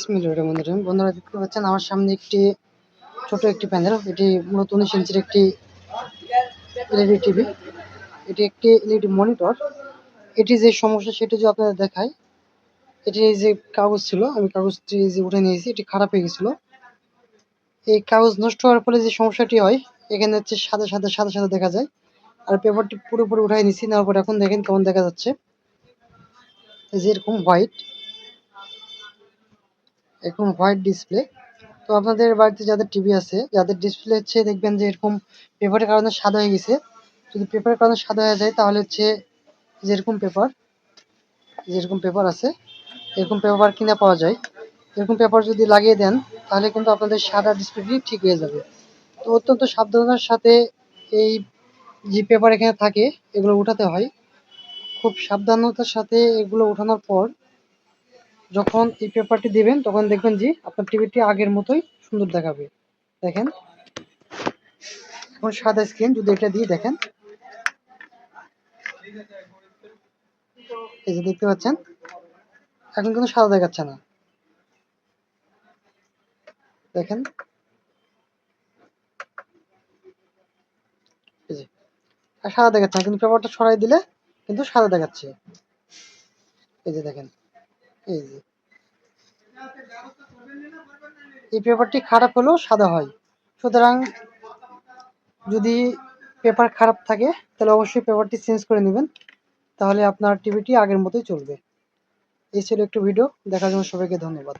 বিসমিল্লাহিররহমানিররহিম। বন্ধুরা দেখতে পাচ্ছেন আমার সামনে একটি ছোট একটি প্যানেল। এটি মূলত 19 ইঞ্চির একটি এলইডি টিভি। এটি একটি এলইডি মনিটর। এটি যে সমস্যা সেটি যদি আপনাদের দেখায়, এটি যে কাগজ ছিল, আমি কাগজটি যে উঠে নিয়েছি, এটি খারাপ হয়ে গেছিল। এই কাগজ নষ্ট হওয়ার ফলে যে সমস্যাটি হয়, এখানে হচ্ছে সাদা সাদা সাদা সাদা দেখা যায়। আর পেপারটি পুরোপুরি উঠাই নিয়েছি, নেওয়ার পর এখন দেখেন কেমন দেখা যাচ্ছে। এই যে এরকম হোয়াইট ডিসপ্লে। তো আপনাদের বাড়িতে যাদের টিভি আছে, যাদের ডিসপ্লে হচ্ছে, দেখবেন যে এরকম পেপারের কারণে সাদা হয়ে গেছে। যদি পেপারের কারণে সাদা হয়ে যায় তাহলে হচ্ছে যেরকম পেপার আছে, এরকম পেপার কিনে পাওয়া যায়। এরকম পেপার যদি লাগিয়ে দেন তাহলে কিন্তু আপনাদের সাদা ডিসপ্লেটি ঠিক হয়ে যাবে। তো অত্যন্ত সাবধানতার সাথে এই যে পেপার এখানে থাকে এগুলো উঠাতে হয়। খুব সাবধানতার সাথে এগুলো উঠানোর পর যখন এই পেপারটি দিবেন তখন দেখবেন যে আপনার টিভিটি আগের মতোই সুন্দর দেখাবে। দেখেন এখন সাদা স্ক্রিন, যদি এটা দিয়ে দেখেন, এই যে দেখতে পাচ্ছেন এখন কিন্তু সাদা দেখাচ্ছে না। দেখেন এই যে আর সাদা দেখাচ্ছে না, কিন্তু পেপারটা সরাই দিলে কিন্তু সাদা দেখাচ্ছে। এই যে দেখেন, এই যে এই পেপারটি খারাপ হলেও সাদা হয়। সুতরাং যদি পেপার খারাপ থাকে তাহলে অবশ্যই পেপারটি চেঞ্জ করে নেবেন, তাহলে আপনার টিভিটি আগের মতোই চলবে। এই ছিল একটু ভিডিও, দেখার জন্য সবাইকে ধন্যবাদ।